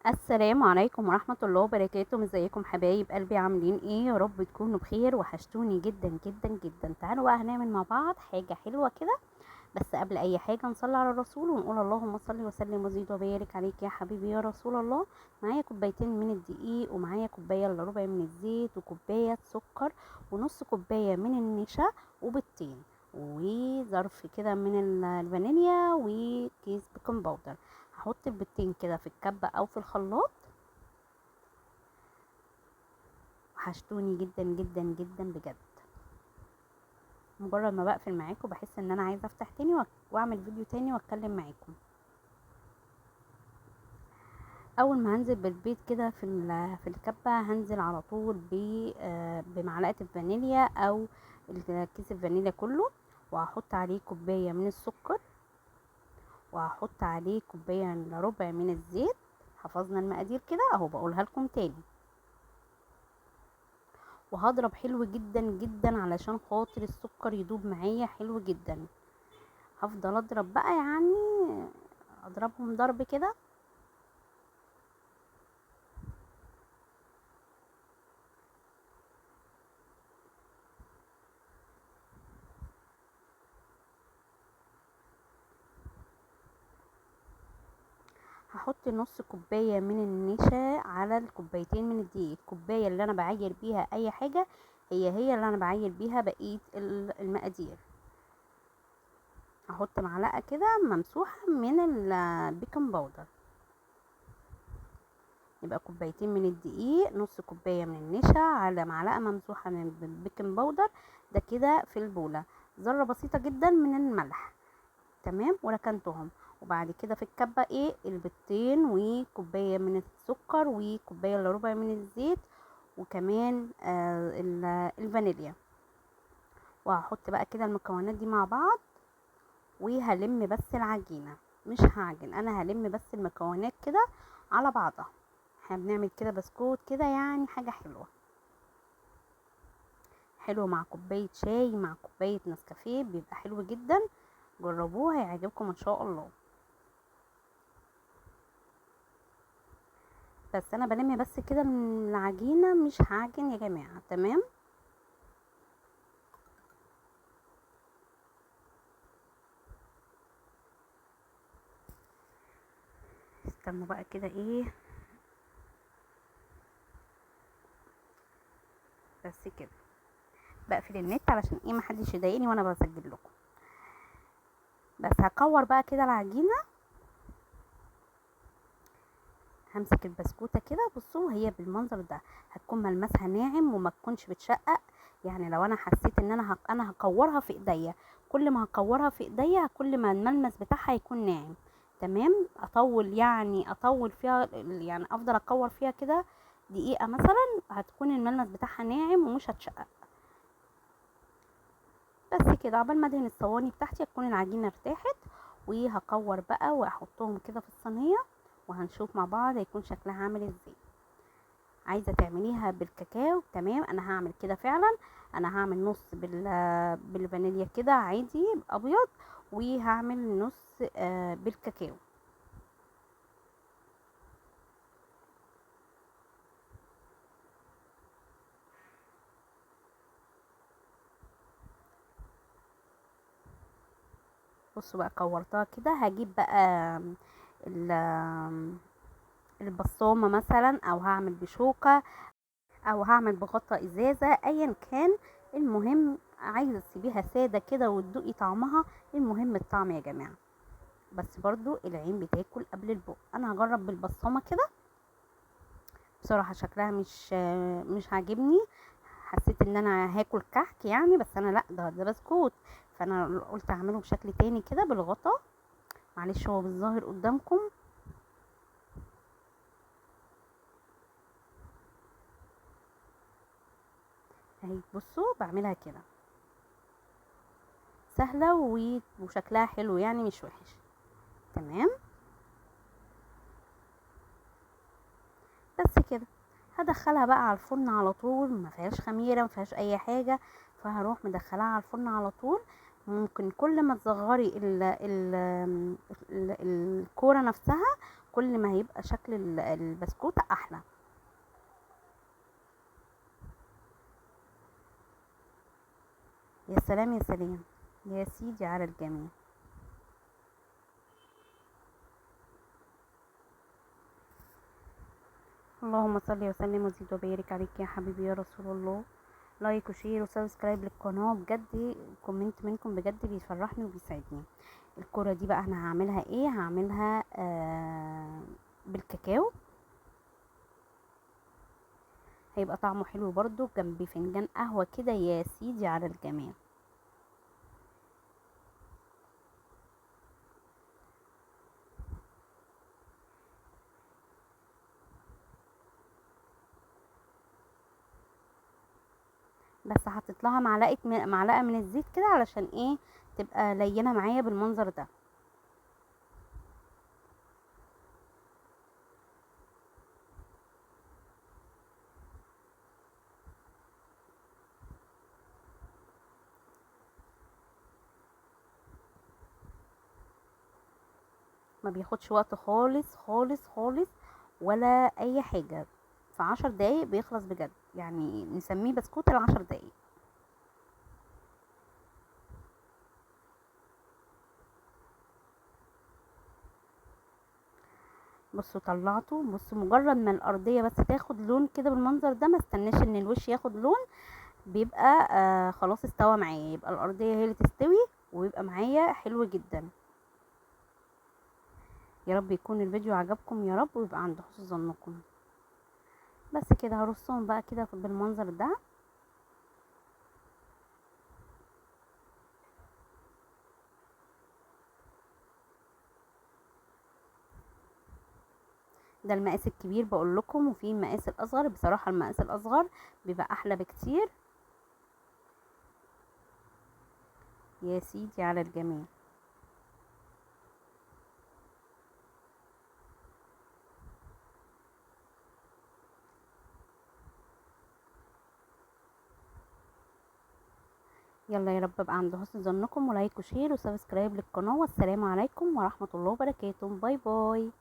السلام عليكم ورحمة الله وبركاته. ازيكم حبايب قلبي؟ عاملين ايه؟ يا رب تكونوا بخير. وحشتوني جدا جدا جدا. تعالوا بقى هنعمل مع بعض حاجة حلوة كده. بس قبل اي حاجة نصلي على الرسول ونقول اللهم صل وسلم وزيد وبارك عليك يا حبيبي يا رسول الله. معايا كوبايتين من الدقيق، ومعايا كوباية الا ربع من الزيت، وكوباية سكر، ونص كوباية من النشا، وبيضتين، وظرف كده من الفانيليا، وكيس بيكنج باودر. هحط البيضتين كده في الكبة او في الخلاط. وحشتوني جدا جدا جدا بجد. مجرد ما بقفل معاكم بحس ان انا عايزه افتح تاني واعمل فيديو تاني واتكلم معاكم. اول ما هنزل بالبيض كده في الكبه، هنزل على طول بمعلقه الفانيليا او كيس الفانيليا كله، وهحط عليه كوبايه من السكر، وهحط عليه كوبايه الا ربع من الزيت. حفظنا المقادير كده اهو، بقولها لكم تاني. وهضرب حلو جدا جدا علشان خاطر السكر يدوب معايا حلو جدا. هفضل اضرب بقى يعني، اضربهم ضرب كده. هحط نص كوباية من النشا على الكوبايتين من الدقيق. الكوباية اللي انا بعاير بيها اي حاجة هي اللي انا بعاير بيها بقية المقادير. هحط معلقة كده ممسوحة من البيكنج باودر. يبقى كوبايتين من الدقيق، نص كوباية من النشا، على معلقة ممسوحة من البيكنج باودر. ده كده في البولة. ذرة بسيطة جدا من الملح. تمام، وركنتهم. وبعد كده في الكبة البيضتين، وكوباية من السكر، وكوباية الا ربع من الزيت، وكمان الفانيليا. وهحط بقى كده المكونات دي مع بعض، وهلم بس العجينة. مش هعجن، انا هلم بس المكونات كده على بعضها. احنا بنعمل كده بسكوت كده، يعني حاجة حلوة. حلو مع كوباية شاي، مع كوباية نسكافيه، بيبقى حلو جدا. جربوه هيعجبكم ان شاء الله. بس انا بلم بس كده من العجينه، مش هعجن يا جماعه. تمام. استنوا بقى كده بس كده. بقفل النت علشان محدش يضايقني وانا بسجل لكم. بس هكور بقى كده العجينه. همسك البسكوته كده، بصوا هي بالمنظر ده. هتكون ملمسها ناعم وما تكونش بتشقق. يعني لو انا حسيت ان انا هكورها في ايديا. كل ما هكورها في ايديا كل ما الملمس بتاعها يكون ناعم. تمام. اطول فيها، يعني افضل اكور فيها كده دقيقه مثلا، هتكون الملمس بتاعها ناعم ومش هتشقق. بس كده، عقبال ما ادهن الصواني بتاعتي هتكون العجينه ارتاحت. وهكور بقى واحطهم كده في الصينيه، وهنشوف مع بعض هيكون شكلها عامل ازاي. عايزه تعمليها بالكاكاو؟ تمام، انا هعمل كده فعلا. انا هعمل نص بالفانيليا كده عادي ابيض، وهعمل نص بالكاكاو. بصوا بقى، كورتها كده. هجيب بقى ال- البصامه مثلا، او هعمل بشوكه، او هعمل بغطا ازازه، ايا كان. المهم عايزه تسيبيها ساده كده وتدوقي طعمها. المهم الطعم يا جماعه. بس برضو العين بتاكل قبل البق. انا هجرب بالبصامه كده. بصراحه شكلها مش عاجبني. حسيت ان انا هاكل كحك يعني، بس انا لا، ده بسكوت. فانا قلت اعمله بشكل تاني كده بالغطا. معلش هو بالظاهر قدامكم اهي. بصوا بعملها كده سهله وشكلها حلو يعني، مش وحش. تمام. بس كده. هدخلها بقى على الفرن على طول. ما فيهاش خميره، ما فيهاش اي حاجه. فهروح مدخلها على الفرن على طول. ممكن كل ما تصغري الكوره نفسها، كل ما هيبقى شكل البسكوتة احلى. يا سلام يا سلام، يا سيدي على الجميع. اللهم صل وسلم وزد وبارك عليك يا حبيبي يا رسول الله. لايك وشير وسبسكرايب للقناه، بجد كومنت منكم بجد بيفرحني وبيسعدني. الكرة دي بقى انا هعملها ايه؟ هعملها بالكاكاو، هيبقى طعمه حلو برضو جنبي فنجان قهوة كده، يا سيدي على الجمال. بس حطيت لها معلقة من الزيت كده علشان ايه؟ تبقى لينة معايا بالمنظر ده. ما بياخدش وقت خالص خالص خالص ولا اي حاجة، في 10 دقايق بيخلص بجد، يعني نسميه بسكوت ال10 دقايق. بصوا طلعته، بصوا مجرد ما الارضية بس تاخد لون كده بالمنظر ده، ما استناش ان الوش ياخد لون، بيبقى خلاص استوى معايا، يبقى الارضية هي اللي تستوي ويبقى معايا حلو جدا. يا رب يكون الفيديو عجبكم يا رب، ويبقى عند حسن ظنكم. بس كده هرصهم بقى كده بالمنظر ده. ده المقاس الكبير بقول لكم، وفي المقاس الاصغر، بصراحة المقاس الاصغر بيبقى احلى بكتير. يا سيدي على الجميع. يلا يا رب ابقى عند حسن ظنكم، ولايك وشير وسبسكرايب للقناة، والسلام عليكم ورحمة الله وبركاته. باي باي.